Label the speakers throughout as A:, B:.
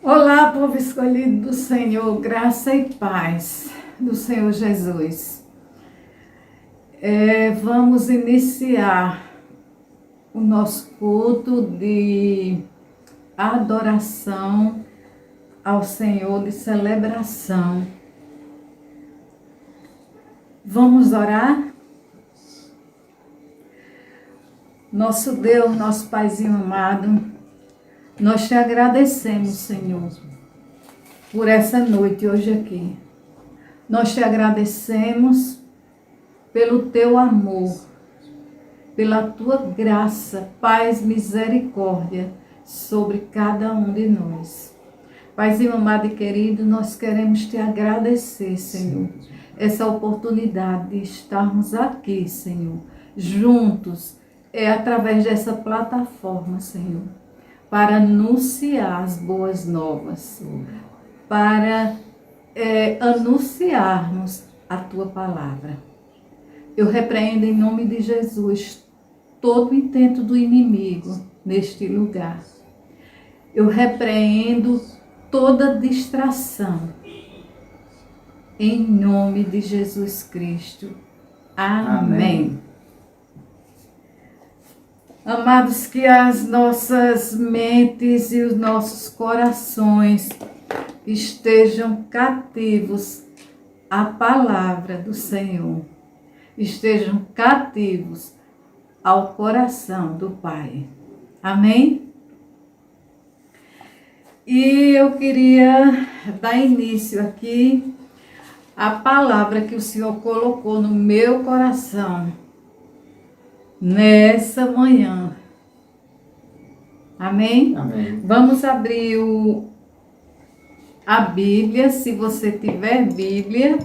A: Olá, povo escolhido do Senhor, graça e paz do Senhor Jesus. Vamos iniciar o nosso culto de adoração ao Senhor, de celebração. Vamos orar? Nosso Deus, nosso Paizinho amado, nós te agradecemos, Senhor, por essa noite hoje aqui. Nós te agradecemos pelo teu amor, pela tua graça, paz, misericórdia sobre cada um de nós. Paizinho amado e querido, nós queremos te agradecer, Senhor, essa oportunidade de estarmos aqui, Senhor, juntos, através dessa plataforma, Senhor, para anunciar as boas novas, para anunciarmos a tua palavra. Eu repreendo em nome de Jesus todo o intento do inimigo neste lugar. Eu repreendo toda distração em nome de Jesus Cristo. Amém. Amados, que as nossas mentes e os nossos corações estejam cativos à palavra do Senhor, estejam cativos ao coração do Pai. Amém? E eu queria dar início aqui à palavra que o Senhor colocou no meu coração nessa manhã. Amém?
B: Amém.
A: Vamos abrir a Bíblia, se você tiver Bíblia.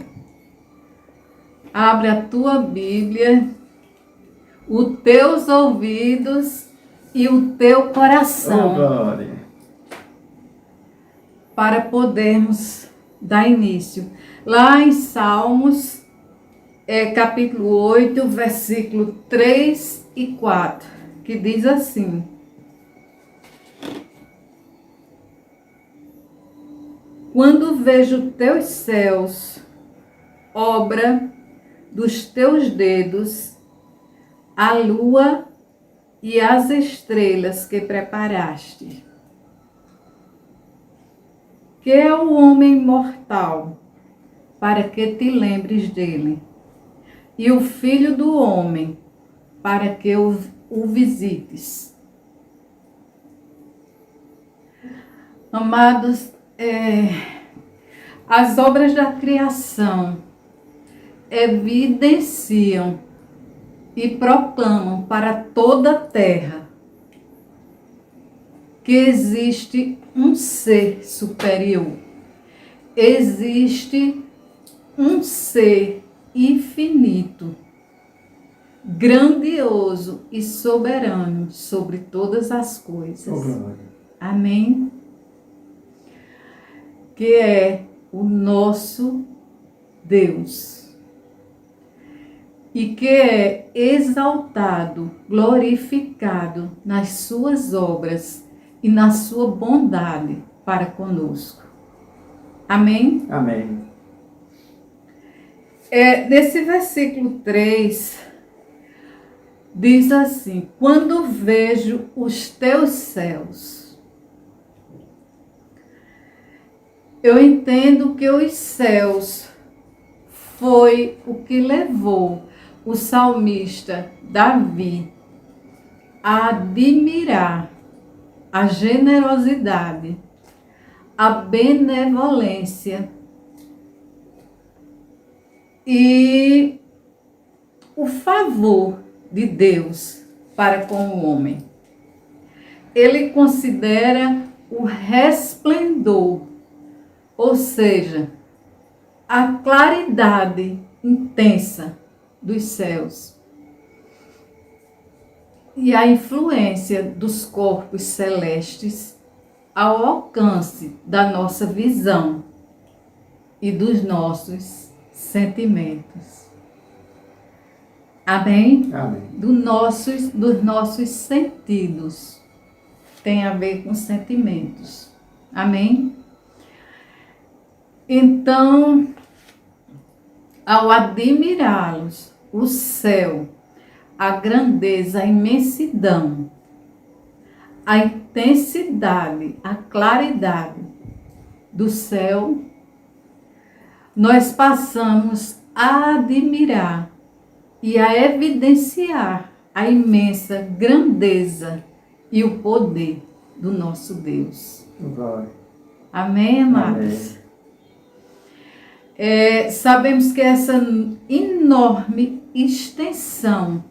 A: Abre a tua Bíblia, os teus ouvidos e o teu coração.
B: Oh, glória.
A: Para podermos dar início. Lá em Salmos, capítulo 8, versículo 3 e 4, que diz assim: quando vejo teus céus, obra dos teus dedos, a lua e as estrelas que preparaste. Que é o homem mortal, para que te lembres dele, e o filho do homem, para que o visites. Amados, as obras da criação evidenciam e proclamam para toda a terra que existe um ser superior, existe um ser infinito, grandioso e soberano sobre todas as coisas.
B: Oh, glória.
A: Amém? Que é o nosso Deus. E que é exaltado, glorificado nas suas obras e na sua bondade para conosco. Amém?
B: Amém.
A: Nesse versículo 3, diz assim: quando vejo os teus céus. Eu entendo que os céus foi o que levou o salmista Davi a admirar a generosidade, a benevolência e o favor de Deus para com o homem. Ele considera o resplendor, ou seja, a claridade intensa dos céus e a influência dos corpos celestes ao alcance da nossa visão e dos nossos sentimentos. Amém?
B: Amém.
A: Dos nossos sentidos. Tem a ver com sentimentos. Amém? Então, ao admirá-los, o céu, a grandeza, a imensidão, a intensidade, a claridade do céu, nós passamos a admirar e a evidenciar a imensa grandeza e o poder do nosso Deus.
B: Glória.
A: Amém, amados? Sabemos que essa enorme extensão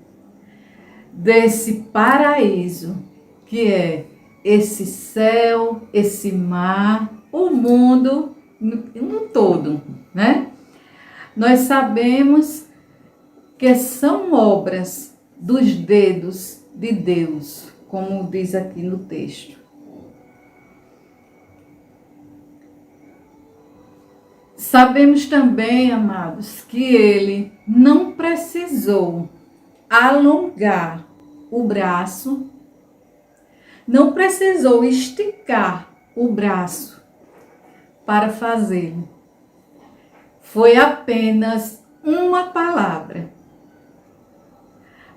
A: desse paraíso, que é esse céu, esse mar, o mundo no todo, né? Nós sabemos que são obras dos dedos de Deus, como diz aqui no texto. Sabemos também, amados, que ele não precisou alongar o braço, não precisou esticar o braço para fazê-lo. Foi apenas uma palavra.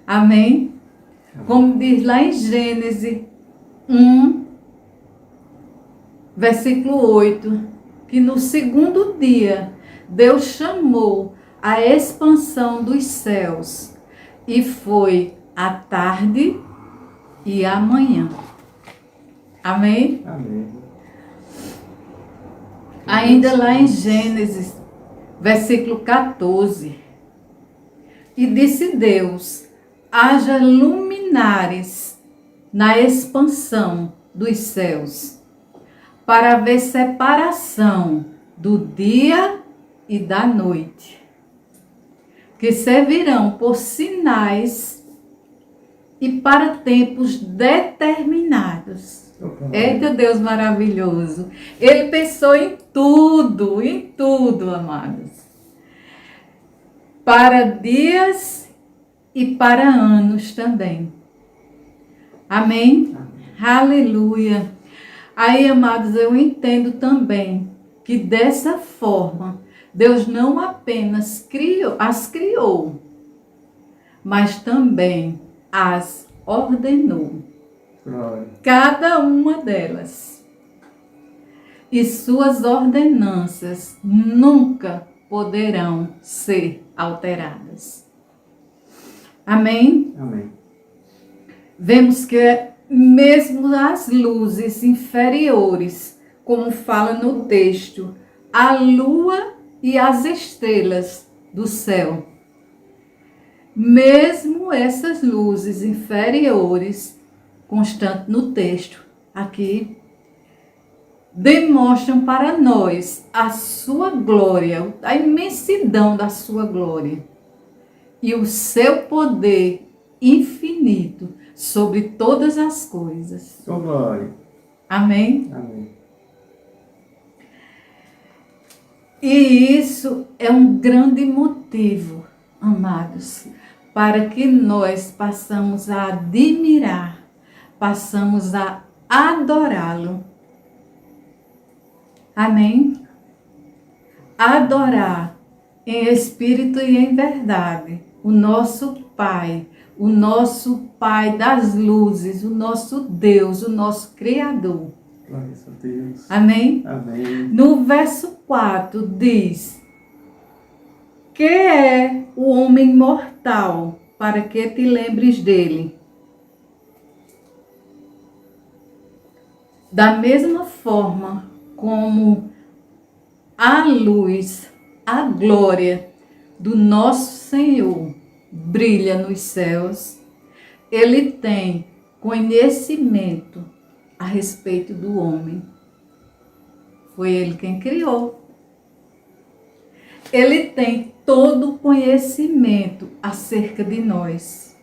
A: Amém? Como diz lá em Gênesis 1, versículo 8, que no segundo dia Deus chamou a expansão dos céus e foi a tarde e a manhã. Amém?
B: Amém.
A: Ainda lá em Gênesis, versículo 14, e disse Deus: haja luminares na expansão dos céus, para haver separação do dia e da noite, que servirão por sinais e para tempos determinados. Eita Deus maravilhoso! Ele pensou em tudo, amados. Para dias e para anos também. Amém? Aleluia! Aí, amados, eu entendo também que dessa forma Deus não apenas as criou, mas também as ordenou.
B: Glória.
A: Cada uma delas. E suas ordenanças nunca poderão ser alteradas. Amém?
B: Amém.
A: Vemos que mesmo as luzes inferiores, como fala no texto, a lua e as estrelas do céu, mesmo essas luzes inferiores, constante no texto aqui, demonstram para nós a sua glória, a imensidão da sua glória e o seu poder infinito sobre todas as coisas.
B: Oh, glória.
A: Amém?
B: Amém.
A: E isso é um grande motivo, amados, para que nós passamos a admirar, passamos a adorá-lo. Amém? Adorar em espírito e em verdade o nosso Pai das luzes, o nosso Deus, o nosso Criador.
B: Glória a Deus.
A: Amém?
B: Amém.
A: No verso 4 diz: que é o homem mortal para que te lembres dele? Da mesma forma como a luz, a glória do nosso Senhor brilha nos céus, ele tem conhecimento a respeito do homem. Foi ele quem criou. Ele tem todo o conhecimento acerca de nós,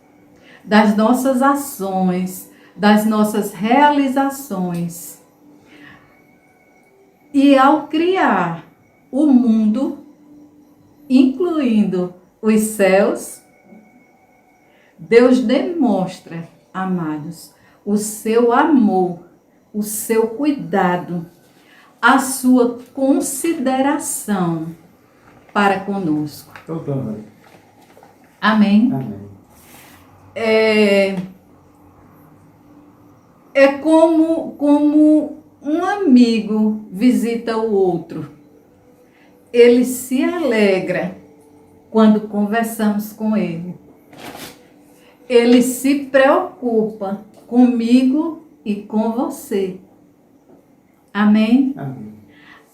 A: das nossas ações, das nossas realizações. E ao criar o mundo, incluindo os céus, Deus demonstra, amados, o seu amor, o seu cuidado a sua consideração para conosco.
B: Oh, glória.
A: Amém?
B: Amém.
A: É como um amigo visita o outro. Ele se alegra quando conversamos com ele. Ele se preocupa comigo e com você. Amém?
B: Amém.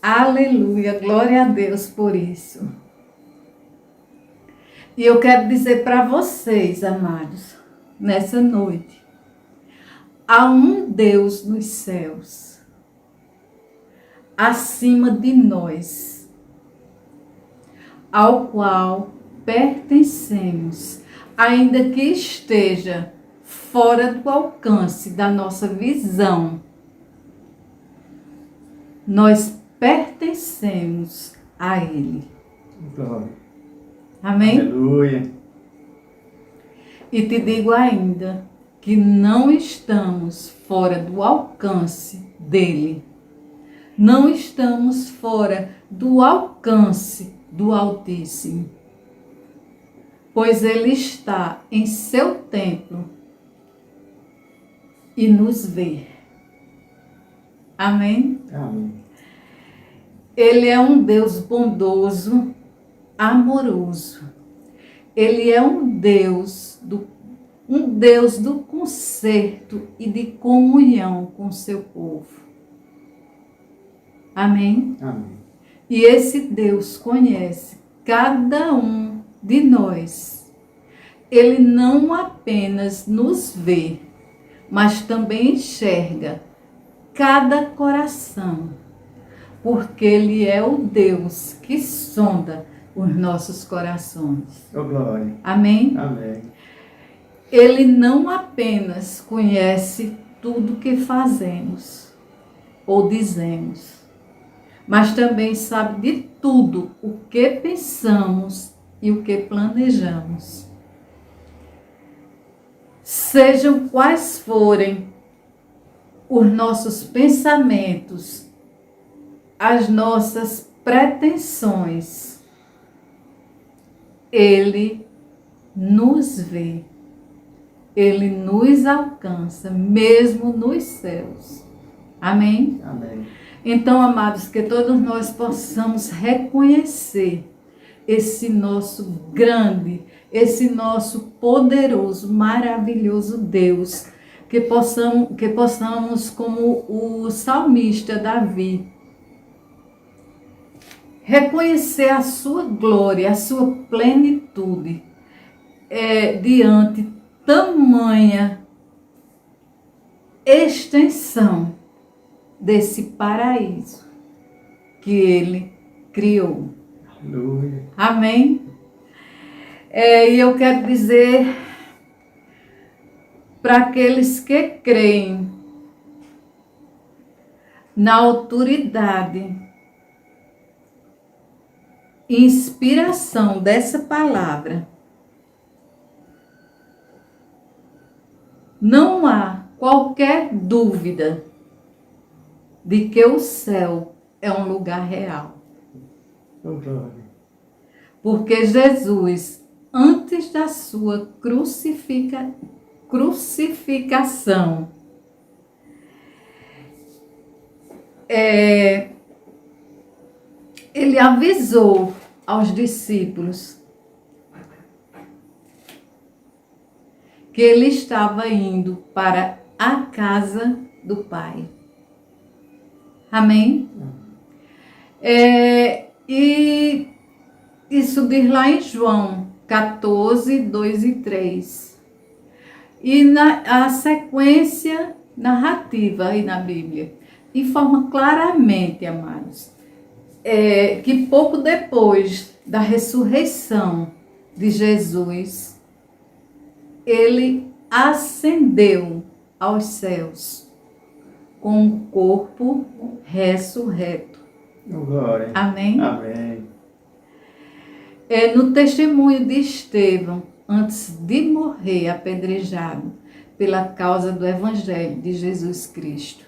A: Aleluia, glória a Deus por isso. E eu quero dizer para vocês, amados, nessa noite, há um Deus nos céus, acima de nós, ao qual pertencemos, ainda que esteja fora do alcance da nossa visão. Nós pertencemos a Ele.
B: Glória.
A: Amém?
B: Aleluia.
A: E te digo ainda que não estamos fora do alcance dele. Não estamos fora do alcance do Altíssimo. Pois ele está em seu templo e nos vê. Amém?
B: Amém.
A: Ele é um Deus bondoso, amoroso. Ele é um Deus do conserto e de comunhão com seu povo. Amém?
B: Amém.
A: E esse Deus conhece cada um de nós. Ele não apenas nos vê, mas também enxerga cada coração, porque Ele é o Deus que sonda os nossos corações.
B: Oh, glória.
A: Amém?
B: Amém.
A: Ele não apenas conhece tudo que fazemos ou dizemos, mas também sabe de tudo o que pensamos e o que planejamos. Sejam quais forem os nossos pensamentos, as nossas pretensões, Ele nos vê, Ele nos alcança, mesmo nos céus. Amém?
B: Amém.
A: Então, amados, que todos nós possamos reconhecer esse nosso grande, esse nosso poderoso, maravilhoso Deus, que possamos, como o salmista Davi, reconhecer a sua glória, a sua plenitude, diante tamanha extensão desse paraíso que ele criou.
B: Aleluia.
A: Amém? E eu quero dizer para aqueles que creem na autoridade e inspiração dessa palavra, não há qualquer dúvida de que o céu é um lugar real.
B: Oh, glória.
A: Porque Jesus, antes da sua crucificação, ele avisou aos discípulos que ele estava indo para a casa do Pai. Amém? E isso diz lá em João 14, 2 e 3. E a sequência narrativa aí na Bíblia informa claramente, amados, que pouco depois da ressurreição de Jesus, ele ascendeu aos céus com um corpo ressurreto.
B: Oh, glória.
A: Amém?
B: Amém.
A: No testemunho de Estevão, antes de morrer apedrejado pela causa do Evangelho de Jesus Cristo,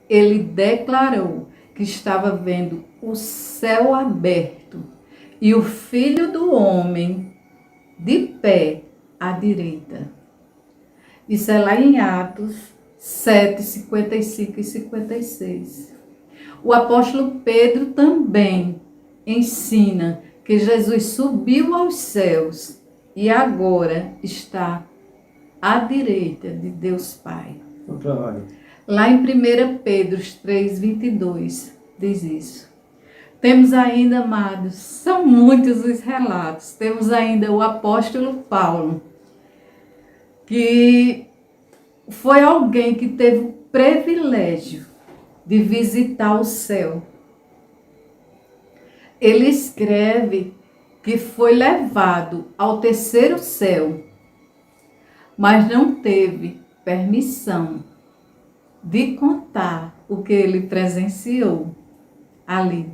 A: ele declarou que estava vendo o céu aberto e o Filho do Homem de pé à direita. Isso é lá em Atos 7, 55 e 56. O apóstolo Pedro também ensina que Jesus subiu aos céus e agora está à direita de Deus Pai.
B: Glória.
A: Lá em 1 Pedro 3, 22, diz isso. Temos ainda, amados, são muitos os relatos. Temos ainda o apóstolo Paulo, que foi alguém que teve o privilégio de visitar o céu. Ele escreve que foi levado ao terceiro céu, mas não teve permissão de contar o que ele presenciou ali.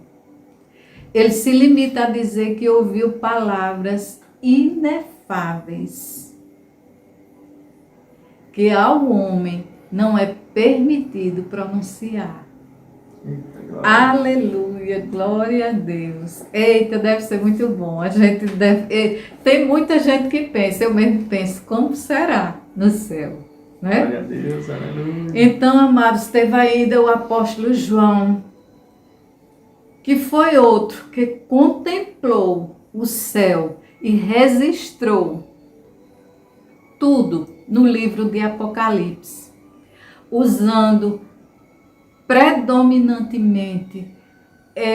A: Ele se limita a dizer que ouviu palavras inefáveis, que ao homem não é permitido pronunciar.
B: Eita, glória.
A: Aleluia, glória a Deus. Eita, deve ser muito bom. A gente deve. Tem muita gente que pensa, eu mesmo penso, como será no céu, né?
B: Glória a Deus, aleluia.
A: Então, amados, teve ainda o apóstolo João, que foi outro que contemplou o céu e registrou tudo no livro de Apocalipse, usando predominantemente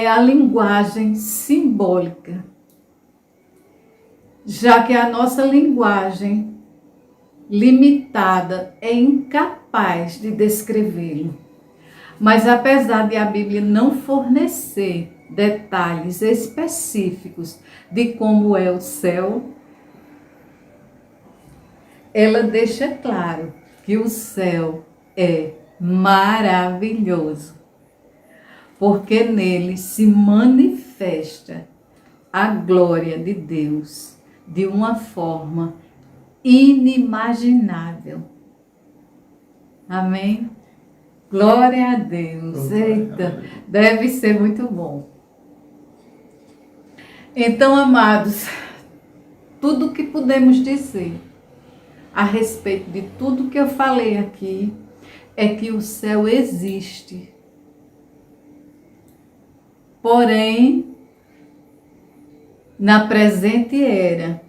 A: a linguagem simbólica, já que a nossa linguagem limitada é incapaz de descrevê-lo. Mas apesar de a Bíblia não fornecer detalhes específicos de como é o céu, ela deixa claro que o céu é maravilhoso, porque nele se manifesta a glória de Deus de uma forma inimaginável. Amém? Glória a Deus. Eita, deve ser muito bom. Então, amados, tudo que podemos dizer a respeito de tudo que eu falei aqui é que o céu existe. Porém, na presente era,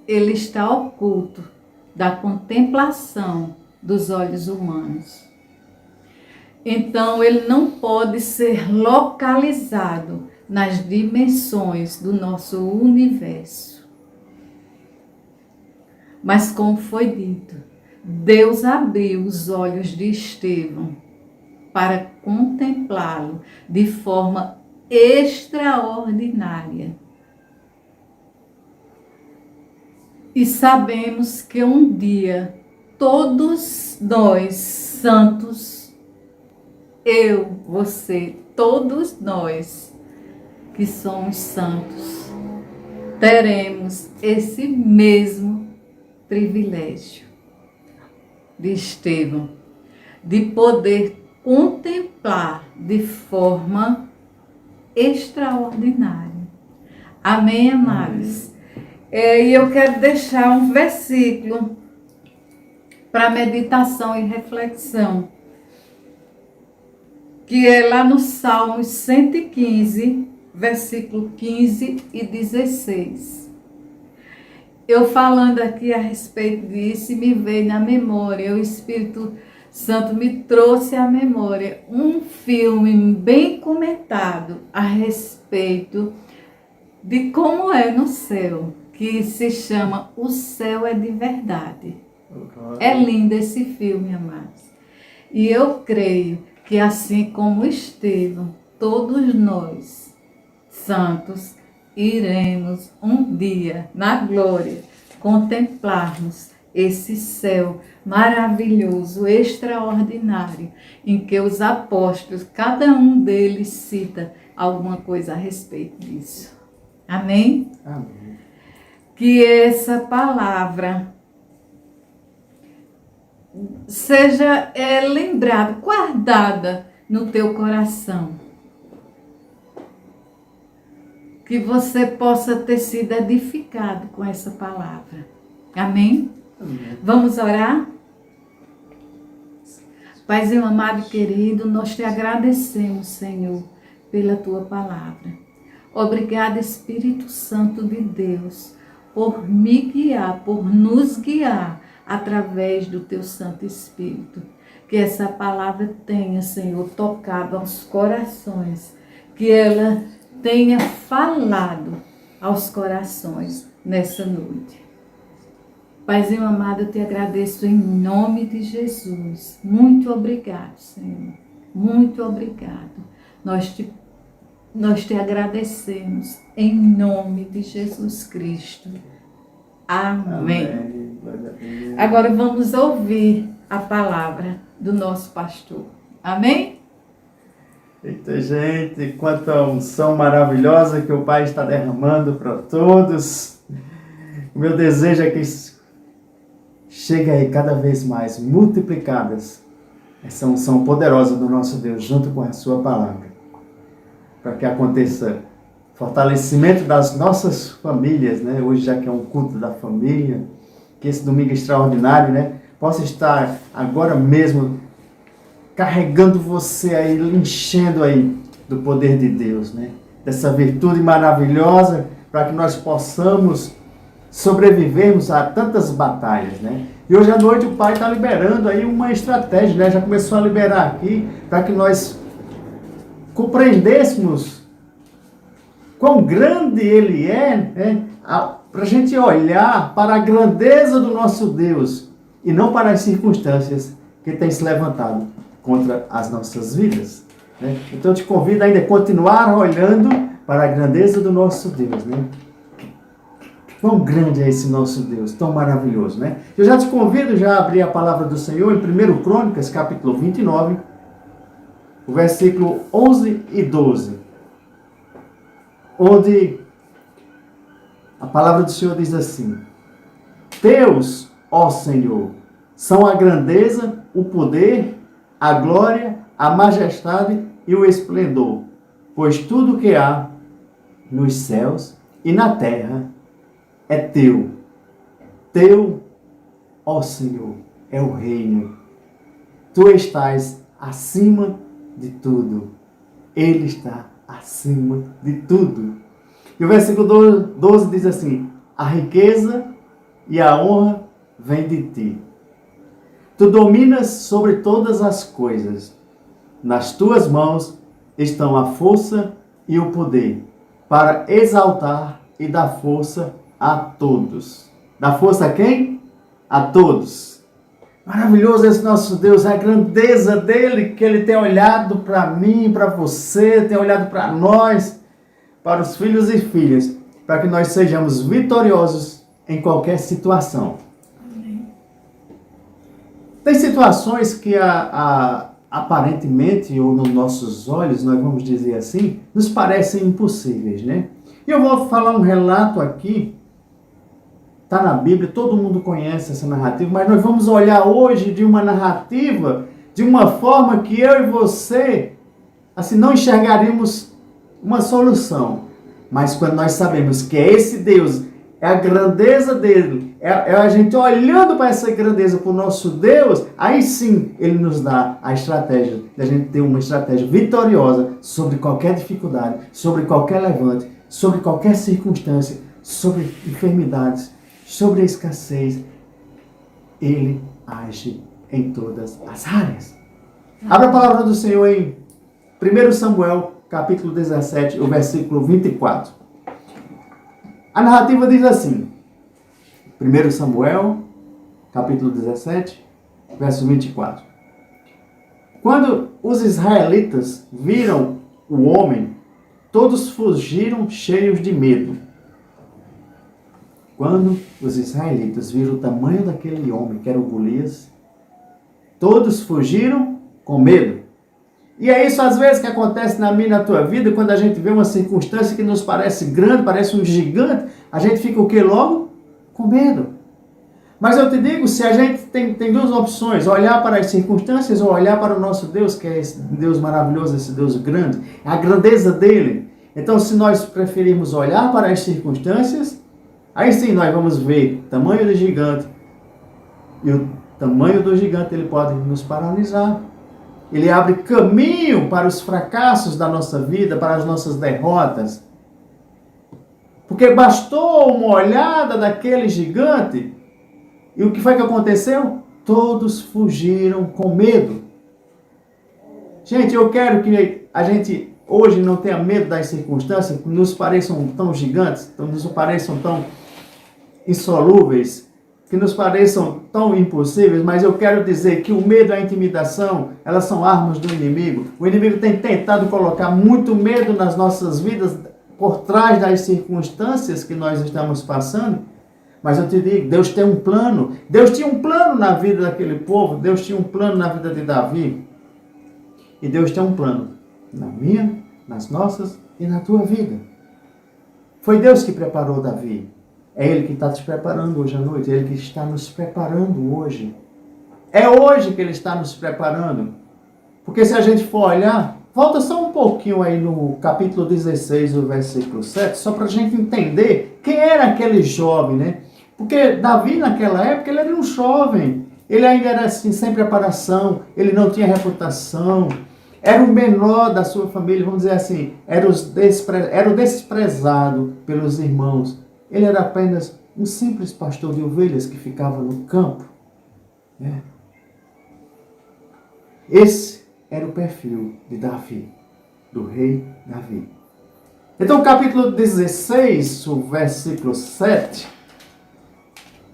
A: ele está oculto da contemplação dos olhos humanos. Então, ele não pode ser localizado nas dimensões do nosso universo. Mas, como foi dito, Deus abriu os olhos de Estevão para contemplá-lo de forma extraordinária. E sabemos que um dia todos nós, santos, eu, você, todos nós que somos santos, teremos esse mesmo privilégio de Estevão, de poder contemplar de forma extraordinária. Amém, amados? E eu quero deixar um versículo para meditação e reflexão, que é lá no Salmos 115, versículo 15 e 16. Eu falando aqui a respeito disso, me veio na memória, o Espírito Santo me trouxe à memória um filme bem comentado a respeito de como é no céu, que se chama O Céu é de Verdade. É lindo esse filme, amados. E eu creio que assim como Estevão, todos nós, santos, iremos um dia, na glória, contemplarmos esse céu maravilhoso, extraordinário, em que os apóstolos, cada um deles cita alguma coisa a respeito disso. Amém?
B: Amém.
A: Que essa palavra seja lembrada, guardada no teu coração, que você possa ter sido edificado com essa palavra. Amém? Vamos orar? Paizinho amado e querido, nós te agradecemos, Senhor, pela tua palavra. Obrigada, Espírito Santo de Deus, por me guiar, por nos guiar através do teu Santo Espírito. Que essa palavra tenha, Senhor, tocado aos corações, que ela tenha falado aos corações nessa noite. Paizinho amado, eu te agradeço em nome de Jesus. Muito obrigado, Senhor. Muito obrigado. Nós te agradecemos em nome de Jesus Cristo. Amém. Agora vamos ouvir a palavra do nosso pastor. Amém?
B: Eita, gente, quanta unção maravilhosa que o Pai está derramando para todos. O meu desejo é que chegue aí cada vez mais multiplicadas essa unção poderosa do nosso Deus junto com a sua palavra, para que aconteça fortalecimento das nossas famílias, né? Hoje, já que é um culto da família, que esse domingo extraordinário, né, possa estar agora mesmo carregando você aí, enchendo aí do poder de Deus, né? Dessa virtude maravilhosa, para que nós possamos sobrevivermos a tantas batalhas, né? E hoje à noite o Pai está liberando aí uma estratégia, né? Já começou a liberar aqui, para que nós compreendêssemos quão grande Ele é, né? Para a gente olhar para a grandeza do nosso Deus e não para as circunstâncias que têm se levantado contra as nossas vidas, né? Então eu te convido ainda a continuar olhando para a grandeza do nosso Deus, né? Quão grande é esse nosso Deus, tão maravilhoso, né? Eu já te convido já a abrir a palavra do Senhor em 1 Crônicas, capítulo 29, o versículo 11 e 12, onde a palavra do Senhor diz assim: Teus, ó Senhor, são a grandeza, o poder, a glória, a majestade e o esplendor, pois tudo que há nos céus e na terra é teu. Teu, ó Senhor, é o reino. Tu estás acima de tudo. Ele está acima de tudo. E o versículo 12 diz assim: a riqueza e a honra vêm de ti. Tu dominas sobre todas as coisas. Nas tuas mãos estão a força e o poder, para exaltar e dar força a todos. Dá força a quem? A todos. Maravilhoso esse nosso Deus, a grandeza dele, que ele tem olhado para mim, para você, tem olhado para nós, para os filhos e filhas, para que nós sejamos vitoriosos em qualquer situação. Amém. Tem situações que aparentemente, ou nos nossos olhos, nós vamos dizer assim, nos parecem impossíveis, né? E eu vou falar um relato aqui, está na Bíblia, todo mundo conhece essa narrativa, mas nós vamos olhar hoje de uma narrativa, de uma forma que eu e você, assim, não enxergaríamos uma solução. Mas quando nós sabemos que é esse Deus, é a grandeza dele, é a gente olhando para essa grandeza, para o nosso Deus, aí sim ele nos dá a estratégia, de a gente ter uma estratégia vitoriosa sobre qualquer dificuldade, sobre qualquer levante, sobre qualquer circunstância, sobre enfermidades, sobre a escassez. Ele age em todas as áreas. Abra a palavra do Senhor em 1 Samuel, capítulo 17, o versículo 24. A narrativa diz assim, 1 Samuel, capítulo 17, verso 24. Quando os israelitas viram o homem, todos fugiram cheios de medo. Quando os israelitas viram o tamanho daquele homem, que era o Golias, todos fugiram com medo. E é isso às vezes que acontece na minha e na tua vida, quando a gente vê uma circunstância que nos parece grande, parece um gigante, a gente fica o quê logo? Com medo. Mas eu te digo, se a gente tem duas opções, olhar para as circunstâncias ou olhar para o nosso Deus, que é esse Deus maravilhoso, esse Deus grande, a grandeza dele, Então, se nós preferirmos olhar para as circunstâncias, aí sim nós vamos ver o tamanho do gigante. E o tamanho do gigante ele pode nos paralisar. Ele abre caminho para os fracassos da nossa vida, para as nossas derrotas. Porque bastou uma olhada daquele gigante, e o que foi que aconteceu? Todos fugiram com medo. Gente, eu quero que a gente hoje não tenha medo das circunstâncias que nos pareçam tão gigantes, que nos pareçam tão insolúveis, que nos pareçam tão impossíveis, mas eu quero dizer que o medo e a intimidação, elas são armas do inimigo. O inimigo tem tentado colocar muito medo nas nossas vidas por trás das circunstâncias que nós estamos passando. Mas eu te digo, Deus tem um plano. Deus tinha um plano na vida daquele povo. Deus tinha um plano na vida de Davi. E Deus tem um plano na minha, nas nossas e na tua vida. Foi Deus que preparou Davi. É Ele que está te preparando hoje à noite. É Ele que está nos preparando hoje. É hoje que Ele está nos preparando. Porque se a gente for olhar, volta só um pouquinho aí no capítulo 16, o versículo 7, só para a gente entender quem era aquele jovem, né? Porque Davi, naquela época, ele era um jovem. Ele ainda era assim, sem preparação. Ele não tinha reputação. Era o menor da sua família, vamos dizer assim. Era o desprezado pelos irmãos. Ele era apenas um simples pastor de ovelhas que ficava no campo. Esse era o perfil de Davi, do rei Davi. Então, o capítulo 16, o versículo 7,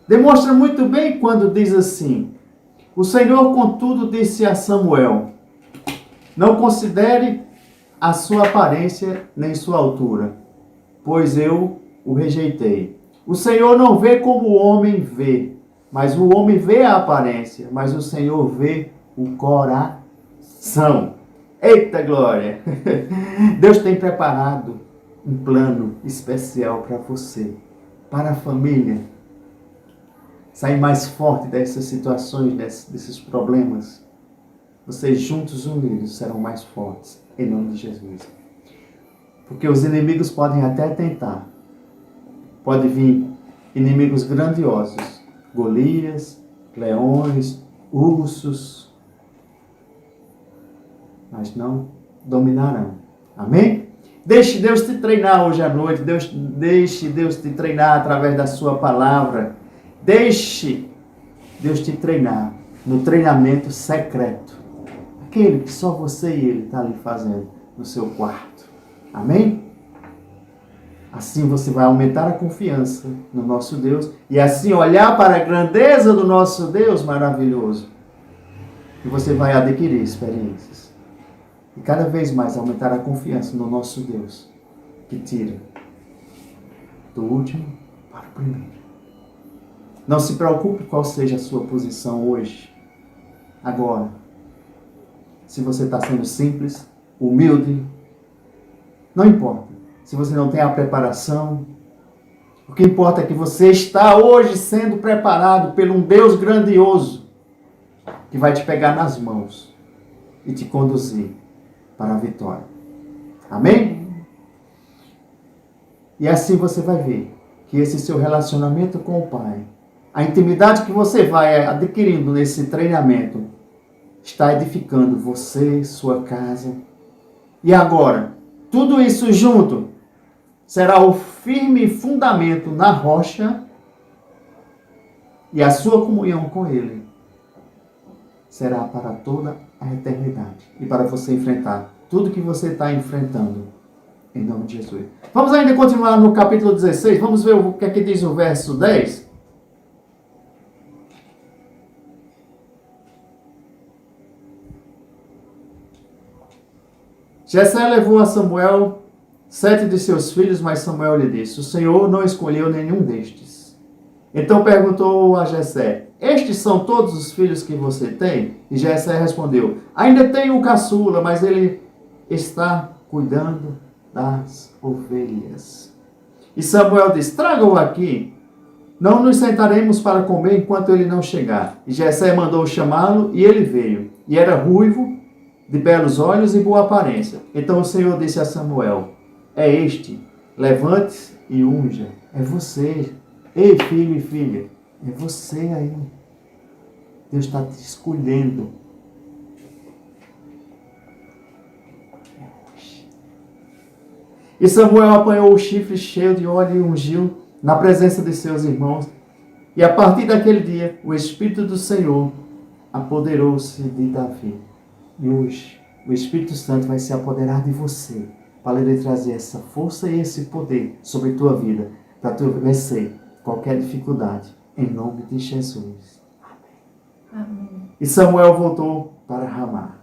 B: demonstra muito bem quando diz assim: o Senhor, contudo, disse a Samuel: não considere a sua aparência nem sua altura, pois eu o rejeitei. O Senhor não vê como o homem vê, mas o homem vê a aparência, mas o Senhor vê o coração. Eita glória! Deus tem preparado um plano especial para você, para a família, sair mais forte dessas situações, desses problemas. Vocês juntos, unidos, serão mais fortes, em nome de Jesus. Porque os inimigos podem até tentar. Pode vir inimigos grandiosos, Golias, leões, ursos, mas não dominarão. Amém? Deixe Deus te treinar hoje à noite. Deixe Deus te treinar através da sua palavra. Deixe Deus te treinar no treinamento secreto. Aquele que só você e Ele está ali fazendo no seu quarto. Amém? Assim você vai aumentar a confiança no nosso Deus e assim olhar para a grandeza do nosso Deus maravilhoso. E você vai adquirir experiências. E cada vez mais aumentar a confiança no nosso Deus, que tira do último para o primeiro. Não se preocupe qual seja a sua posição hoje, agora. Se você está sendo simples, humilde, não importa. Se você não tem a preparação, o que importa é que você está hoje sendo preparado por um Deus grandioso que vai te pegar nas mãos e te conduzir para a vitória. Amém? E assim você vai ver que esse seu relacionamento com o Pai, a intimidade que você vai adquirindo nesse treinamento, está edificando você, sua casa. E agora, tudo isso junto será o firme fundamento na rocha e a sua comunhão com Ele será para toda a eternidade e para você enfrentar tudo que você está enfrentando em nome de Jesus. Vamos ainda continuar no capítulo 16, vamos ver o que é que diz o verso 10. Jessé levou a Samuel 7 de seus filhos, mas Samuel lhe disse: o Senhor não escolheu nenhum destes. Então perguntou a Jessé: estes são todos os filhos que você tem? E Jessé respondeu: ainda tenho um caçula, mas ele está cuidando das ovelhas. E Samuel disse: traga-o aqui, não nos sentaremos para comer enquanto ele não chegar. E Jessé mandou chamá-lo, e ele veio. E era ruivo, de belos olhos e boa aparência. Então o Senhor disse a Samuel: é este. Levante-se e unja. É você. Ei, filho e filha. É você aí. Deus está te escolhendo. E Samuel apanhou o chifre cheio de óleo e ungiu na presença de seus irmãos. E a partir daquele dia, o Espírito do Senhor apoderou-se de Davi. E hoje, o Espírito Santo vai se apoderar de você, para lhe trazer essa força e esse poder sobre a tua vida, para tu vencer qualquer dificuldade, em nome de Jesus.
A: Amém.
B: E Samuel voltou para Ramá.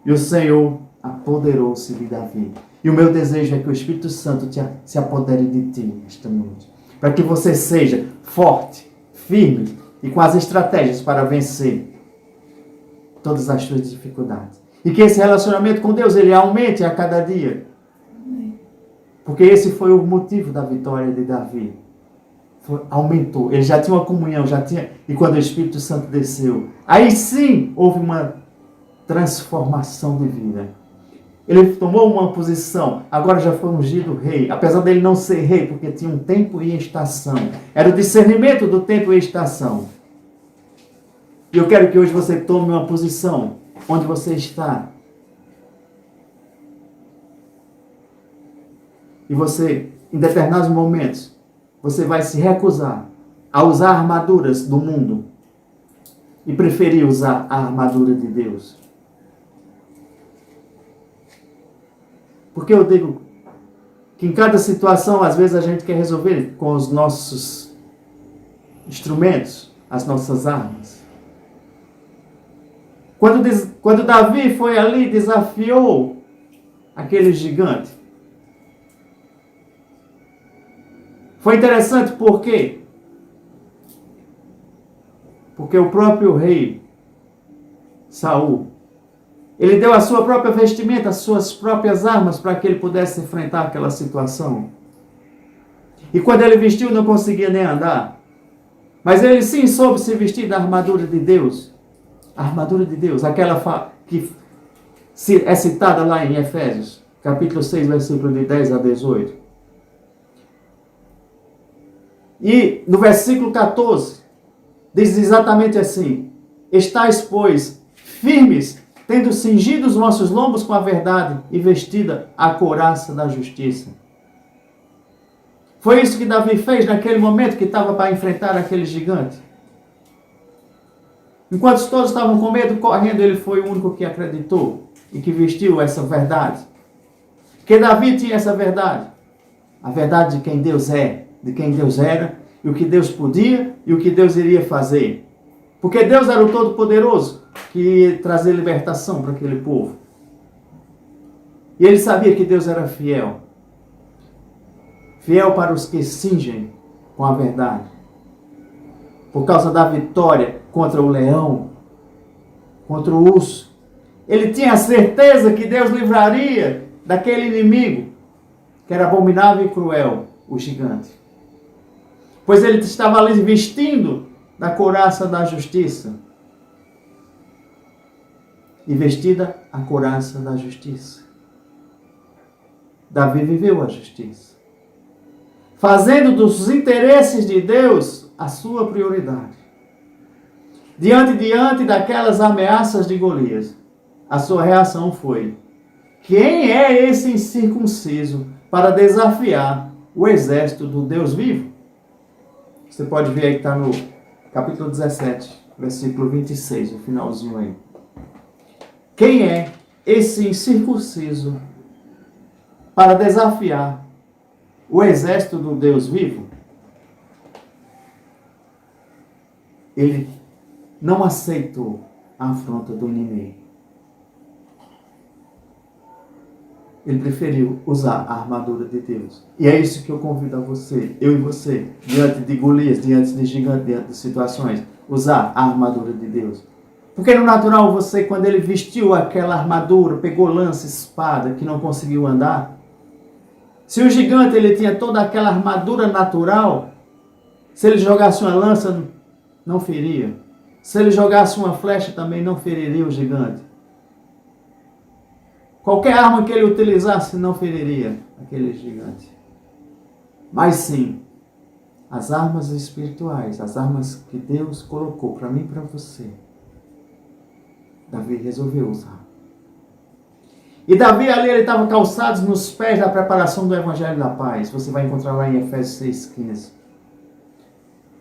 B: E o Senhor apoderou-se de Davi. E o meu desejo é que o Espírito Santo se apodere de ti esta noite, para que você seja forte, firme e com as estratégias para vencer todas as suas dificuldades. E que esse relacionamento com Deus, ele aumente a cada dia. Porque esse foi o motivo da vitória de Davi. Aumentou. Ele já tinha uma comunhão, e quando o Espírito Santo desceu, aí sim houve uma transformação de vida. Ele tomou uma posição, agora já foi ungido rei, apesar dele não ser rei, porque tinha um tempo e estação. Era o discernimento do tempo e estação. E eu quero que hoje você tome uma posição onde você está. E você, em determinados momentos, você vai se recusar a usar armaduras do mundo e preferir usar a armadura de Deus. Porque eu digo que em cada situação, às vezes a gente quer resolver com os nossos instrumentos, as nossas armas. Quando Davi foi ali e desafiou aquele gigante, foi interessante por quê? Porque o próprio rei Saul, ele deu a sua própria vestimenta, as suas próprias armas para que ele pudesse enfrentar aquela situação. E quando ele vestiu, não conseguia nem andar. Mas ele sim soube se vestir da armadura de Deus. A armadura de Deus, aquela que é citada lá em Efésios, capítulo 6, versículo de 10 a 18. E no versículo 14, diz exatamente assim: estais, pois, firmes, tendo cingido os vossos lombos com a verdade e vestida a couraça da justiça. Foi isso que Davi fez naquele momento que estava para enfrentar aquele gigante. Enquanto todos estavam com medo, correndo, ele foi o único que acreditou e que vestiu essa verdade. Porque Davi tinha essa verdade. A verdade de quem Deus é, de quem Deus era, e o que Deus podia e o que Deus iria fazer. Porque Deus era o Todo-Poderoso, que ia trazer libertação para aquele povo. E ele sabia que Deus era fiel. Fiel para os que cingem com a verdade. Por causa da vitória contra o leão, contra o urso. Ele tinha a certeza que Deus livraria daquele inimigo, que era abominável e cruel, o gigante. Pois ele estava ali vestindo da couraça da justiça. E vestida a couraça da justiça. Davi viveu a justiça, fazendo dos interesses de Deus a sua prioridade. Diante daquelas ameaças de Golias, a sua reação foi: quem é esse incircunciso para desafiar o exército do Deus vivo? Você pode ver aí que está no capítulo 17, versículo 26, o finalzinho aí. Quem é esse incircunciso para desafiar o exército do Deus vivo? Ele não aceitou a afronta do inimigo. Ele preferiu usar a armadura de Deus. E é isso que eu convido a você, eu e você, diante de Golias, diante de gigantes, diante de situações, usar a armadura de Deus. Porque no natural você, quando ele vestiu aquela armadura, pegou lança, espada, que não conseguiu andar. Se o gigante ele tinha toda aquela armadura natural, se ele jogasse uma lança, não feria. Se ele jogasse uma flecha, também não feriria o gigante. Qualquer arma que ele utilizasse, não feriria aquele gigante. Mas sim, as armas espirituais, as armas que Deus colocou para mim e para você, Davi resolveu usar. E Davi ali, ele estava calçado nos pés da preparação do Evangelho da Paz. Você vai encontrar lá em Efésios 6,15.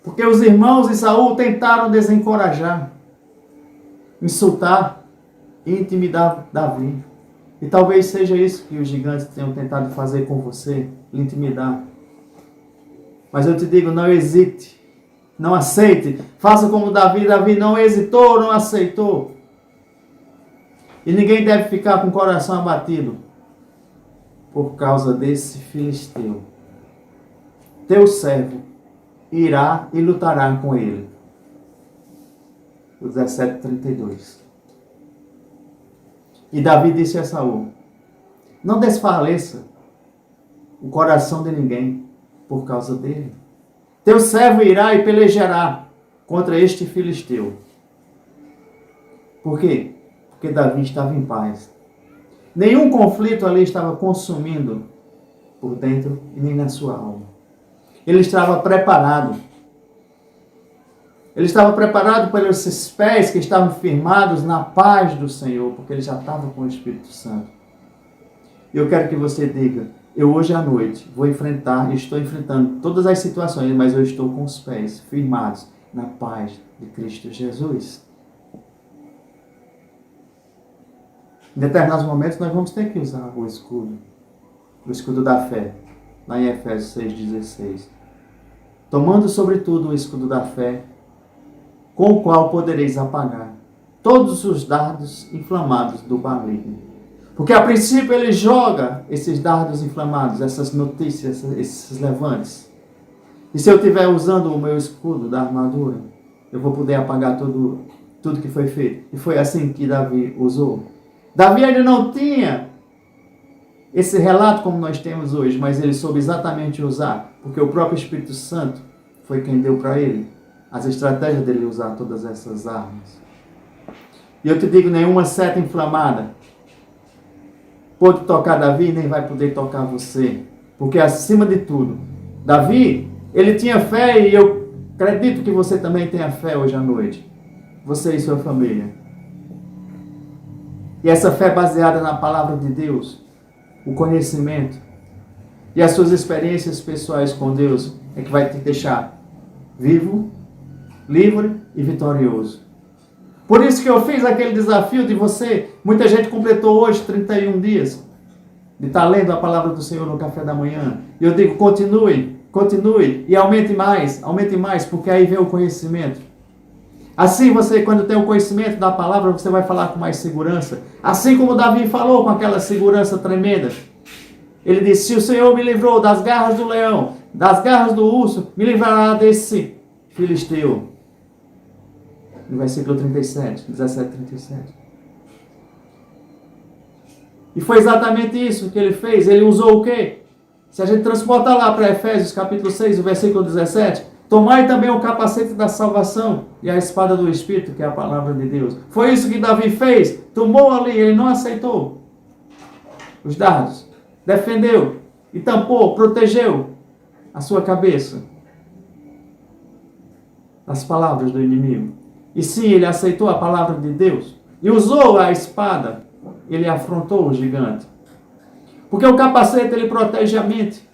B: Porque os irmãos de Saul tentaram desencorajar, insultar e intimidar Davi. E talvez seja isso que os gigantes tenham tentado fazer com você, lhe intimidar. Mas eu te digo, não hesite, não aceite. Faça como Davi. Davi não hesitou, não aceitou. E ninguém deve ficar com o coração abatido por causa desse filisteu. Teu servo irá e lutará com ele. 17:32. E Davi disse a Saul: não desfaleça o coração de ninguém por causa dele. Teu servo irá e pelejará contra este filisteu. Por quê? Porque Davi estava em paz. Nenhum conflito ali estava consumindo por dentro e nem na sua alma. Ele estava preparado. Ele estava preparado pelos esses pés que estavam firmados na paz do Senhor, porque ele já estava com o Espírito Santo. E eu quero que você diga: eu hoje à noite vou enfrentar, estou enfrentando todas as situações, mas eu estou com os pés firmados na paz de Cristo Jesus. Em determinados momentos nós vamos ter que usar o escudo da fé, lá em Efésios 6,16. Tomando sobretudo o escudo da fé, com o qual podereis apagar todos os dardos inflamados do maligno. Porque a princípio ele joga esses dardos inflamados, essas notícias, esses levantes. E se eu estiver usando o meu escudo da armadura, eu vou poder apagar tudo que foi feito. E foi assim que Davi usou. Davi ainda não tinha esse relato como nós temos hoje, mas ele soube exatamente usar, porque o próprio Espírito Santo foi quem deu para ele as estratégias dele usar todas essas armas. E eu te digo, nenhuma seta inflamada pôde tocar Davi, nem vai poder tocar você. Porque acima de tudo, Davi, ele tinha fé, e eu acredito que você também tenha fé hoje à noite. Você e sua família. E essa fé baseada na palavra de Deus, o conhecimento e as suas experiências pessoais com Deus é que vai te deixar vivo, livre e vitorioso. Por isso que eu fiz aquele desafio de você. Muita gente completou hoje 31 dias de estar lendo a palavra do Senhor no café da manhã. E eu digo, continue e aumente mais, porque aí vem o conhecimento. Assim você, quando tem o conhecimento da palavra, você vai falar com mais segurança. Assim como Davi falou com aquela segurança tremenda. Ele disse: se o Senhor me livrou das garras do leão, das garras do urso, me livrará desse filisteu. No versículo 37, 17:37. E foi exatamente isso que ele fez. Ele usou o quê? Se a gente transporta lá para Efésios capítulo 6, o versículo 17... tomai também o capacete da salvação e a espada do Espírito, que é a palavra de Deus. Foi isso que Davi fez. Tomou ali, ele não aceitou os dardos. Defendeu e tampou, protegeu a sua cabeça das palavras do inimigo. E sim, ele aceitou a palavra de Deus e usou a espada. Ele afrontou o gigante. Porque o capacete, ele protege a mente.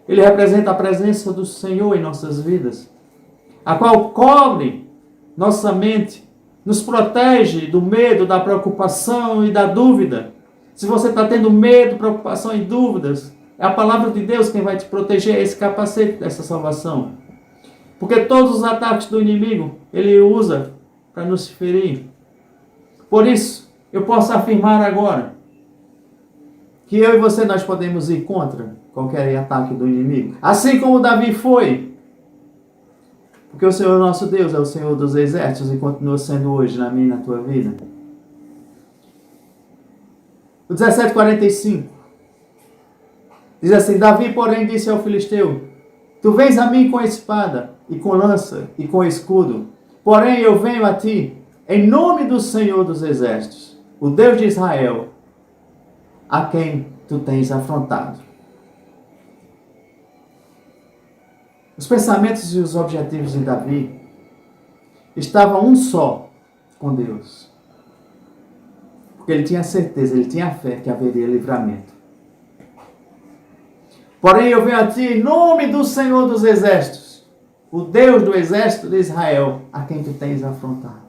B: Ele representa a presença do Senhor em nossas vidas, a qual cobre nossa mente, nos protege do medo, da preocupação e da dúvida. Se você está tendo medo, preocupação e dúvidas, é a palavra de Deus quem vai te proteger, esse capacete dessa salvação. Porque todos os ataques do inimigo, ele usa para nos ferir. Por isso, eu posso afirmar agora que eu e você, nós podemos ir contra qualquer ataque do inimigo. Assim como Davi foi. Porque o Senhor nosso Deus é o Senhor dos exércitos e continua sendo hoje na minha e na tua vida. O 17:45 diz assim: Davi, porém, disse ao filisteu: tu vens a mim com espada e com lança e com escudo, porém eu venho a ti em nome do Senhor dos exércitos, o Deus de Israel, a quem tu tens afrontado. Os pensamentos e os objetivos de Davi estavam um só com Deus. Porque ele tinha certeza, ele tinha fé que haveria livramento. Porém, eu venho a ti em nome do Senhor dos Exércitos, o Deus do exército de Israel, a quem tu tens afrontado.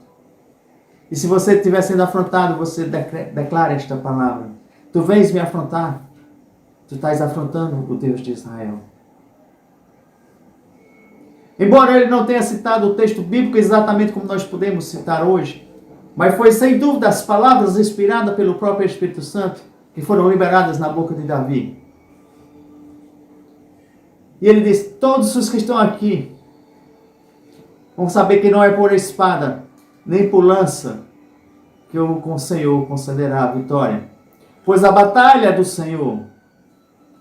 B: E se você estiver sendo afrontado, você declara esta palavra. Tu vens me afrontar, tu estás afrontando o Deus de Israel. Embora ele não tenha citado o texto bíblico exatamente como nós podemos citar hoje, mas foi sem dúvida as palavras inspiradas pelo próprio Espírito Santo que foram liberadas na boca de Davi. E ele diz, todos os que estão aqui vão saber que não é por espada, nem por lança, que o Senhor concederá a vitória. Pois a batalha é do Senhor.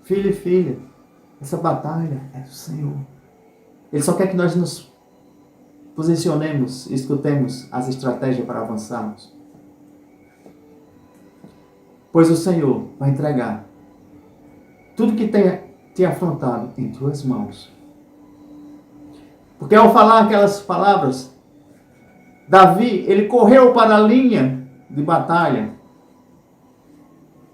B: Filho e filha, essa batalha é do Senhor. Ele só quer que nós nos posicionemos e escutemos as estratégias para avançarmos. Pois o Senhor vai entregar tudo que tenha te afrontado em tuas mãos. Porque ao falar aquelas palavras, Davi, ele correu para a linha de batalha.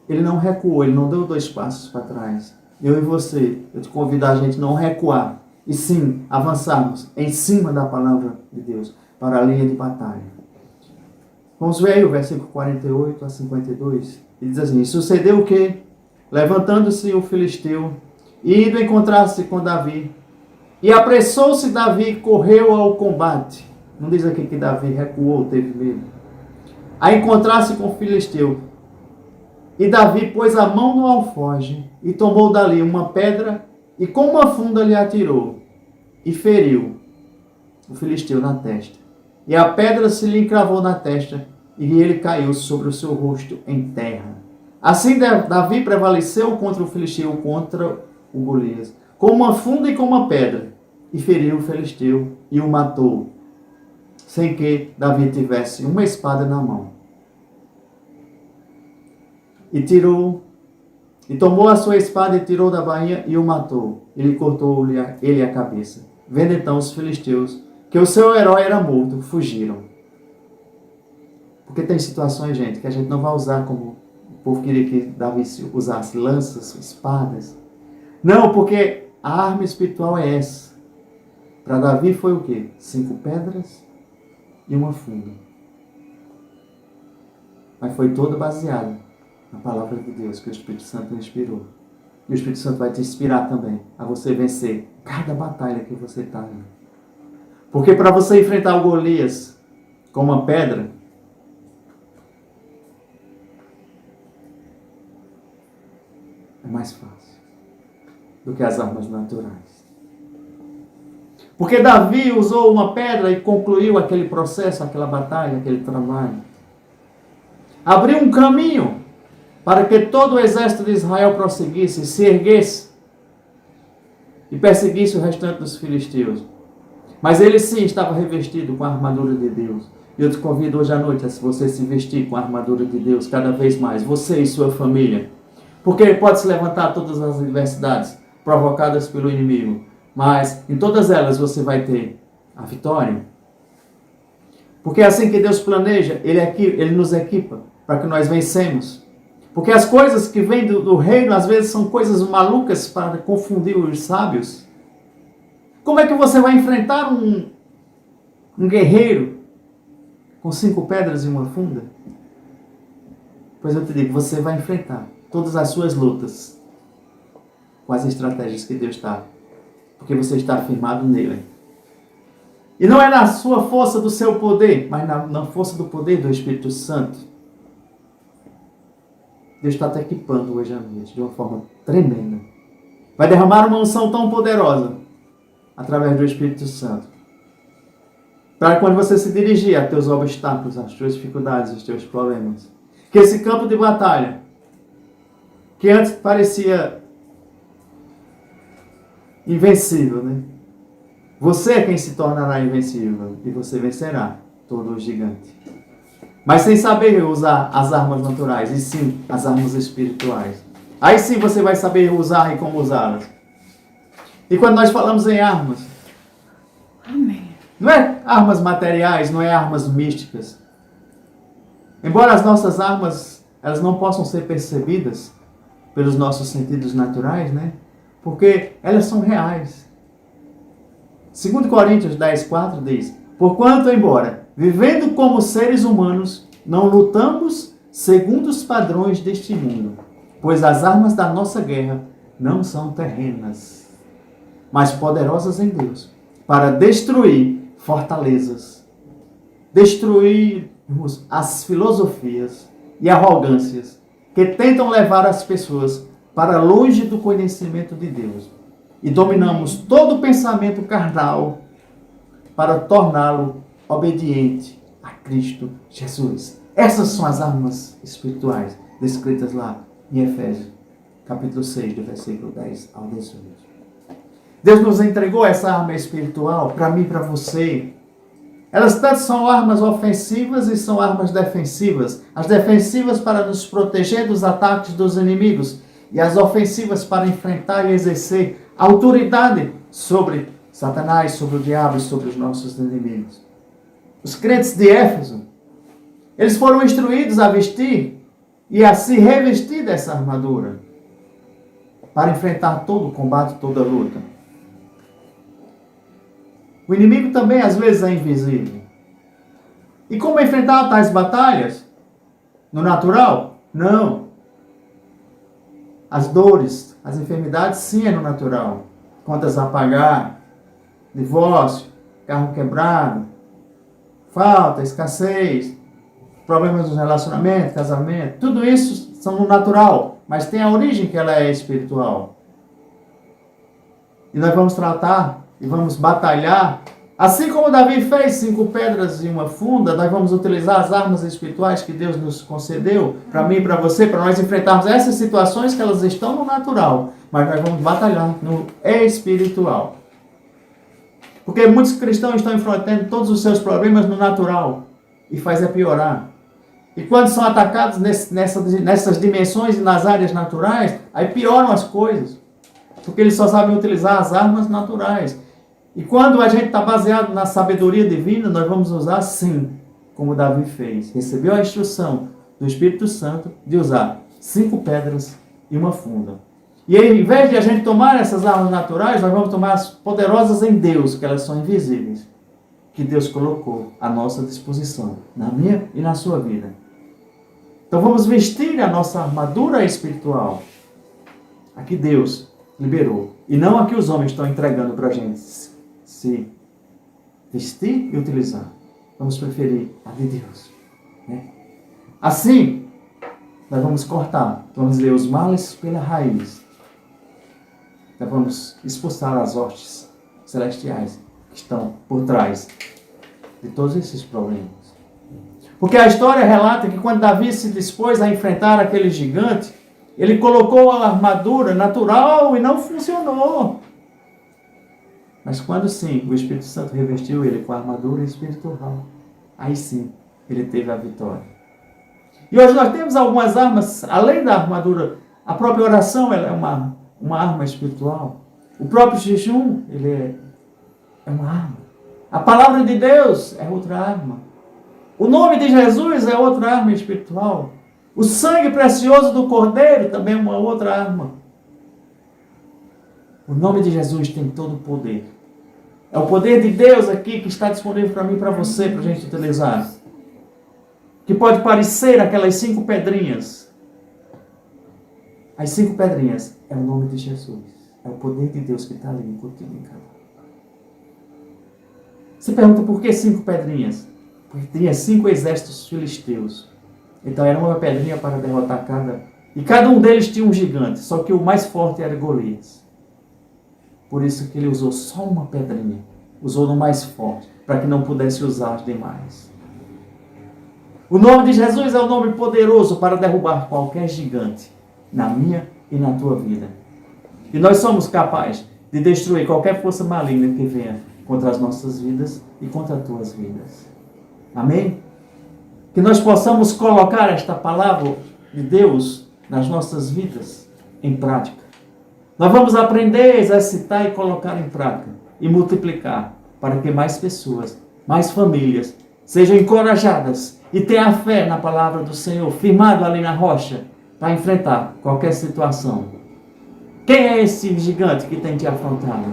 B: Ele não recuou, ele não deu 2 passos para trás. Eu e você, eu te convido a gente não recuar, e sim avançarmos em cima da palavra de Deus, para a linha de batalha. Vamos ver aí o versículo 48 a 52. Ele diz assim, sucedeu o que? Levantando-se o filisteu, e indo encontrar-se com Davi, e apressou-se Davi e correu ao combate. Não diz aqui que Davi recuou, teve medo. A encontrar-se com o filisteu. E Davi pôs a mão no alforje e tomou dali uma pedra e com uma funda lhe atirou e feriu o filisteu na testa. E a pedra se lhe encravou na testa e ele caiu sobre o seu rosto em terra. Assim Davi prevaleceu contra o filisteu, contra o Golias, com uma funda e com uma pedra, e feriu o filisteu e o matou, sem que Davi tivesse uma espada na mão. E tomou a sua espada e tirou da bainha e o matou. Ele cortou-lhe a cabeça. Vendo então os filisteus que o seu herói era morto, fugiram. Porque tem situações, gente, que a gente não vai usar como o povo queria que Davi usasse lanças, espadas. Não, porque a arma espiritual é essa. Para Davi foi o quê? 5 pedras e uma funda. Mas foi toda baseada na palavra de Deus que o Espírito Santo inspirou. E o Espírito Santo vai te inspirar também a você vencer cada batalha que você está indo. Porque para você enfrentar o Golias com uma pedra, é mais fácil do que as armas naturais. Porque Davi usou uma pedra e concluiu aquele processo, aquela batalha, aquele trabalho. Abriu um caminho para que todo o exército de Israel prosseguisse, se erguesse e perseguisse o restante dos filisteus. Mas ele sim estava revestido com a armadura de Deus. E eu te convido hoje à noite a você se vestir com a armadura de Deus cada vez mais, você e sua família. Porque ele pode se levantar todas as adversidades provocadas pelo inimigo, mas em todas elas você vai ter a vitória. Porque é assim que Deus planeja, Ele nos equipa para que nós vencemos. Porque as coisas que vêm do reino, às vezes, são coisas malucas para confundir os sábios. Como é que você vai enfrentar um guerreiro com 5 pedras e uma funda? Pois eu te digo, você vai enfrentar todas as suas lutas com as estratégias que Deus está. Porque você está firmado nele. E não é na sua força do seu poder, mas na força do poder do Espírito Santo. Deus está te equipando hoje à noite de uma forma tremenda. Vai derramar uma unção tão poderosa através do Espírito Santo. Para quando você se dirigir a teus obstáculos, às tuas dificuldades, aos teus problemas. Que esse campo de batalha, que antes parecia invencível, né? Você é quem se tornará invencível e você vencerá todo o gigante. Mas sem saber usar as armas naturais, e sim as armas espirituais. Aí sim você vai saber usar e como usá-las. E quando nós falamos em armas,
A: Amém.
B: não é armas materiais, não é armas místicas. Embora as nossas armas, elas não possam ser percebidas pelos nossos sentidos naturais, né? Porque elas são reais. 2 Coríntios 10:4 diz: porquanto, embora vivendo como seres humanos, não lutamos segundo os padrões deste mundo, pois as armas da nossa guerra não são terrenas, mas poderosas em Deus, para destruir fortalezas, destruir as filosofias e arrogâncias que tentam levar as pessoas para longe do conhecimento de Deus. E dominamos todo o pensamento carnal para torná-lo obediente a Cristo Jesus. Essas são as armas espirituais descritas lá em Efésios, capítulo 6, do versículo 10 ao 18. Deus nos entregou essa arma espiritual para mim e para você. Elas tanto são armas ofensivas e são armas defensivas. As defensivas para nos proteger dos ataques dos inimigos e as ofensivas para enfrentar e exercer autoridade sobre Satanás, sobre o diabo e sobre os nossos inimigos. Os crentes de Éfeso, eles foram instruídos a vestir e a se revestir dessa armadura para enfrentar todo o combate, toda a luta. O inimigo também às vezes é invisível. E como enfrentar tais batalhas? No natural? Não. As dores, as enfermidades, sim, é no natural. Contas a pagar, divórcio, carro quebrado, falta, escassez, problemas nos relacionamentos, casamento, tudo isso são no natural, mas tem a origem que ela é espiritual. E nós vamos tratar e vamos batalhar, assim como Davi fez 5 pedras e uma funda, nós vamos utilizar as armas espirituais que Deus nos concedeu, para mim e para você, para nós enfrentarmos essas situações que elas estão no natural, mas nós vamos batalhar no espiritual. Porque muitos cristãos estão enfrentando todos os seus problemas no natural e faz é piorar. E quando são atacados nessas dimensões e nas áreas naturais, aí pioram as coisas. Porque eles só sabem utilizar as armas naturais. E quando a gente está baseado na sabedoria divina, nós vamos usar sim, como Davi fez. Recebeu a instrução do Espírito Santo de usar 5 pedras e uma funda. E aí, em vez de a gente tomar essas armas naturais, nós vamos tomar as poderosas em Deus, que elas são invisíveis, que Deus colocou à nossa disposição, na minha e na sua vida. Então vamos vestir a nossa armadura espiritual, a que Deus liberou, e não a que os homens estão entregando para a gente se vestir e utilizar. Vamos preferir a de Deus, né? Assim, nós vamos cortar, vamos ler os males pela raiz. Nós vamos expulsar as hostes celestiais que estão por trás de todos esses problemas. Porque a história relata que quando Davi se dispôs a enfrentar aquele gigante, ele colocou a armadura natural e não funcionou. Mas quando sim, o Espírito Santo revestiu ele com a armadura espiritual, aí sim, ele teve a vitória. E hoje nós temos algumas armas, além da armadura, a própria oração ela é uma arma espiritual. O próprio jejum, ele é uma arma. A palavra de Deus é outra arma. O nome de Jesus é outra arma espiritual. O sangue precioso do Cordeiro também é uma outra arma. O nome de Jesus tem todo o poder. É o poder de Deus aqui que está disponível para mim e para você, para a gente utilizar. Que pode parecer aquelas 5 pedrinhas. As 5 pedrinhas é o nome de Jesus. É o poder de Deus que está ali incutido em cada um. Você pergunta por que 5 pedrinhas? Porque tinha 5 exércitos filisteus. Então era uma pedrinha para derrotar cada. E cada um deles tinha um gigante. Só que o mais forte era Golias. Por isso que ele usou só uma pedrinha. Usou no mais forte. Para que não pudesse usar as demais. O nome de Jesus é um nome poderoso para derrubar qualquer gigante. Na minha e na tua vida. E nós somos capazes de destruir qualquer força maligna que venha contra as nossas vidas e contra as tuas vidas. Amém? Que nós possamos colocar esta palavra de Deus nas nossas vidas em prática. Nós vamos aprender, exercitar e colocar em prática e multiplicar para que mais pessoas, mais famílias sejam encorajadas e tenham fé na palavra do Senhor, firmado ali na rocha, para enfrentar qualquer situação. Quem é esse gigante que tem te afrontado?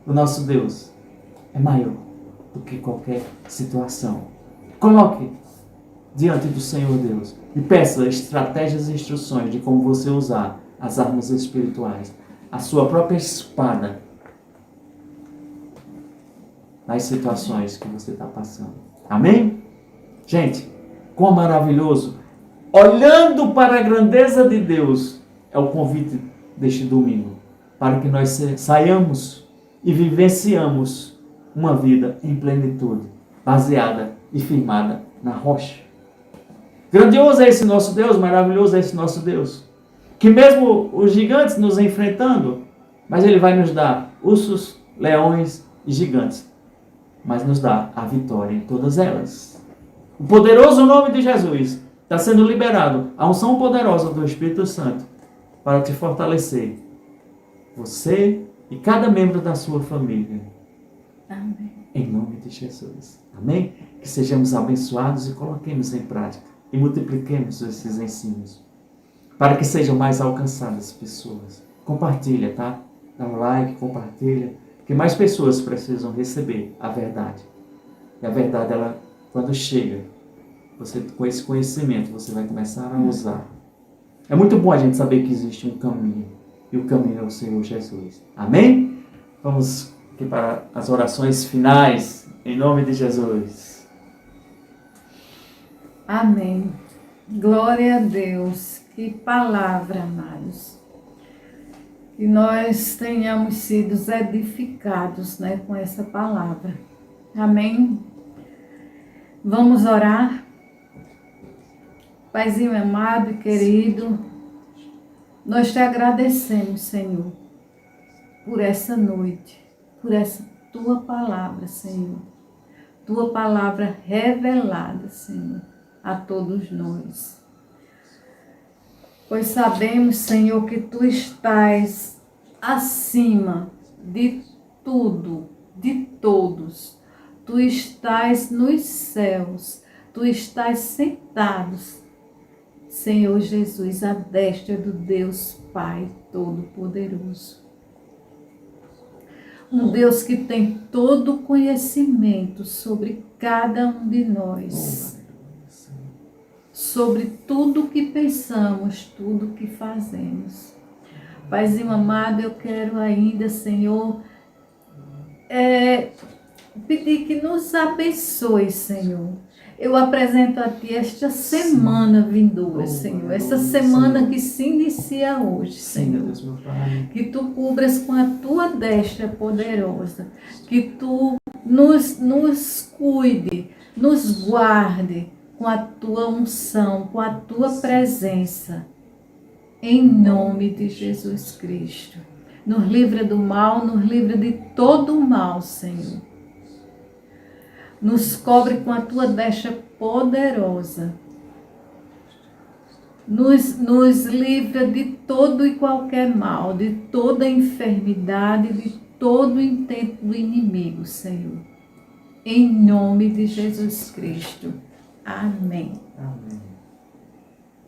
B: O nosso Deus é maior do que qualquer situação. Coloque diante do Senhor Deus e peça estratégias e instruções de como você usar as armas espirituais, a sua própria espada nas situações que você está passando. Amém? Gente, quão maravilhoso! Olhando para a grandeza de Deus, é o convite deste domingo, para que nós saiamos e vivenciamos uma vida em plenitude, baseada e firmada na rocha. Grandioso é esse nosso Deus, maravilhoso é esse nosso Deus, que mesmo os gigantes nos enfrentando, mas Ele vai nos dar ursos, leões e gigantes, mas nos dá a vitória em todas elas. O poderoso nome de Jesus está sendo liberado, a unção poderosa do Espírito Santo para te fortalecer, você e cada membro da sua família.
A: Amém.
B: Em nome de Jesus. Amém? Que sejamos abençoados e coloquemos em prática e multipliquemos esses ensinos para que sejam mais alcançadas pessoas. Compartilha, tá? Dá um like, compartilha, que mais pessoas precisam receber a verdade. E a verdade, ela, quando chega, você, com esse conhecimento, você vai começar a usar. É muito bom a gente saber que existe um caminho. E o caminho é o Senhor Jesus. Amém? Vamos aqui para as orações finais. Em nome de Jesus.
A: Amém. Glória a Deus. Que palavra, amados. Que nós tenhamos sido edificados, né, com essa palavra. Amém? Vamos orar. Paizinho amado e querido, nós te agradecemos, Senhor, por essa noite, por essa tua palavra, Senhor. Tua palavra revelada, Senhor, a todos nós. Pois sabemos, Senhor, que tu estás acima de tudo, de todos. Tu estás nos céus, tu estás sentado, Senhor Jesus, à destra do Deus Pai Todo-Poderoso. Um Deus que tem todo o conhecimento sobre cada um de nós. Sobre tudo que pensamos, tudo que fazemos. Paizinho amado, eu quero ainda, Senhor, pedir que nos abençoe, Senhor. Eu apresento a Ti esta semana vindoura, Senhor. Essa semana que se inicia hoje, Senhor. Que Tu cubras com a Tua destra poderosa. Que Tu nos cuide, nos guarde com a Tua unção, com a Tua presença. Em nome de Jesus Cristo. Nos livra do mal, nos livra de todo o mal, Senhor. Nos cobre com a Tua destra poderosa. Nos livra de todo e qualquer mal, de toda enfermidade, de todo intento do inimigo, Senhor. Em nome de Jesus Cristo. Amém.
B: Amém.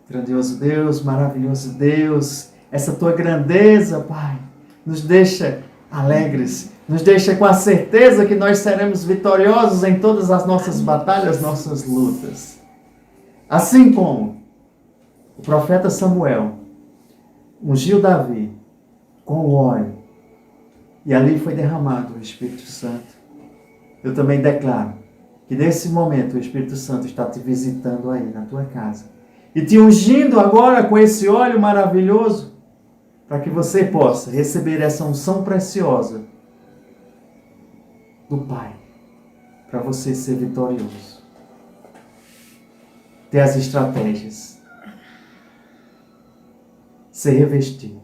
B: Grandioso Deus, maravilhoso Deus, essa Tua grandeza, Pai, nos deixa alegres, nos deixa com a certeza que nós seremos vitoriosos em todas as nossas batalhas, nossas lutas. Assim como o profeta Samuel ungiu Davi com o óleo e ali foi derramado o Espírito Santo, eu também declaro que nesse momento o Espírito Santo está te visitando aí na tua casa e te ungindo agora com esse óleo maravilhoso para que você possa receber essa unção preciosa do Pai, para você ser vitorioso. Ter as estratégias. Ser revestido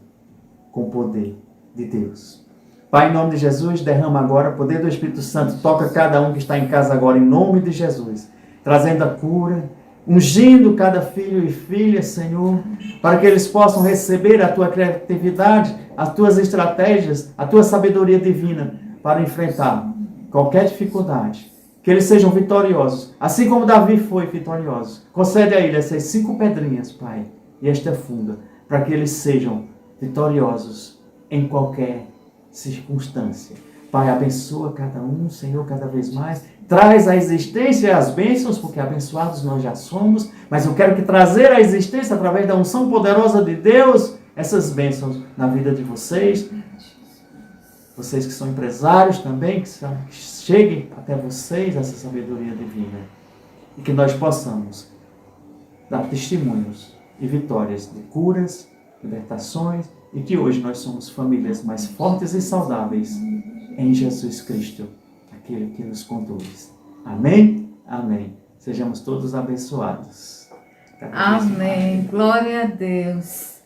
B: com o poder de Deus. Pai, em nome de Jesus, derrama agora o poder do Espírito Santo. Toca cada um que está em casa agora, em nome de Jesus. Trazendo a cura, ungindo cada filho e filha, Senhor, para que eles possam receber a tua criatividade, as tuas estratégias, a tua sabedoria divina para enfrentar qualquer dificuldade. Que eles sejam vitoriosos, assim como Davi foi vitorioso. Concede a ele essas 5 pedrinhas, Pai, e esta funda, para que eles sejam vitoriosos em qualquer circunstância. Pai, abençoa cada um, Senhor, cada vez mais. Traz à existência as bênçãos, porque abençoados nós já somos, mas eu quero que trazer à existência, através da unção poderosa de Deus, essas bênçãos na vida de vocês. Vocês que são empresários também, que cheguem até vocês essa sabedoria divina. E que nós possamos dar testemunhos e vitórias de curas, libertações, e que hoje nós somos famílias mais fortes e saudáveis em Jesus Cristo, aquele que nos conduz. Amém? Amém. Sejamos todos abençoados.
A: Amém. Glória a Deus.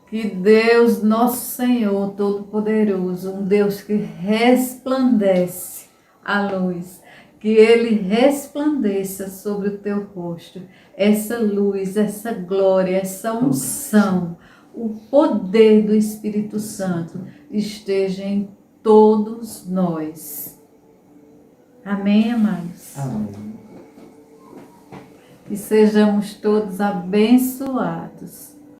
A: Que Deus, nosso Senhor Todo-Poderoso, um Deus que resplandece a luz, que Ele resplandeça sobre o teu rosto, essa luz, essa glória, essa unção, o poder do Espírito Santo esteja em todos nós. Amém, amados?
B: Amém.
A: Que sejamos todos abençoados.